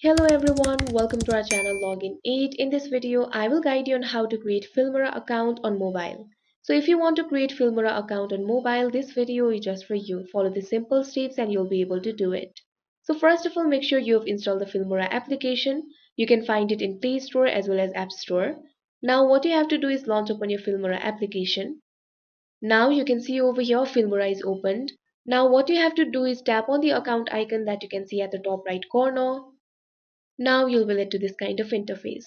Hello everyone, welcome to our channel Login 8. In this video, I will guide you on how to create Filmora account on mobile. So if you want to create Filmora account on mobile, this video is just for you. Follow the simple steps and you'll be able to do it. So first of all, make sure you have installed the Filmora application. You can find it in Play Store as well as App Store. Now what you have to do is launch upon your Filmora application. Now you can see over here Filmora is opened. Now what you have to do is tap on the account icon that you can see at the top right corner. Now you'll be led to this kind of interface.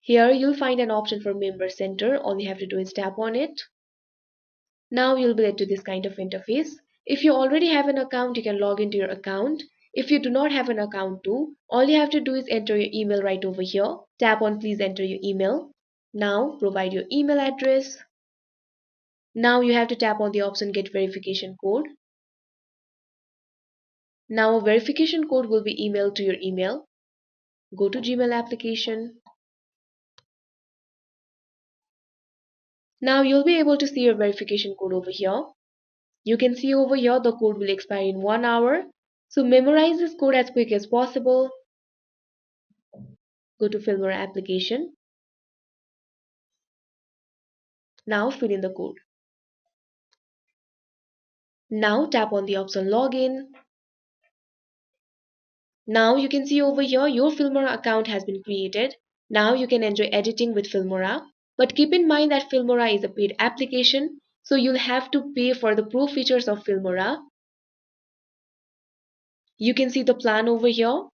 Here you'll find an option for Member Center. All you have to do is tap on it. Now you'll be led to this kind of interface. If you already have an account, you can log into your account. If you do not have an account too, all you have to do is enter your email right over here. Tap on Please enter your email. Now provide your email address. Now you have to tap on the option Get Verification Code. Now a verification code will be emailed to your email. Go to Gmail application. Now you'll be able to see your verification code over here. You can see over here the code will expire in 1 hour. So memorize this code as quick as possible. Go to Filmora application. Now fill in the code. Now tap on the option Login. Now you can see over here your Filmora account has been created. Now you can enjoy editing with Filmora. But keep in mind that Filmora is a paid application, so you'll have to pay for the pro features of Filmora. You can see the plan over here.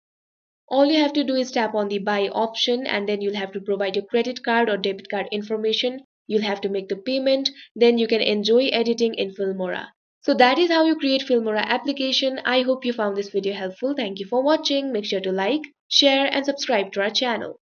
All you have to do is tap on the buy option and then you'll have to provide your credit card or debit card information. You'll have to make the payment. Then you can enjoy editing in Filmora. So that is how you create Filmora application. I hope you found this video helpful. Thank you for watching. Make sure to like, share and subscribe to our channel.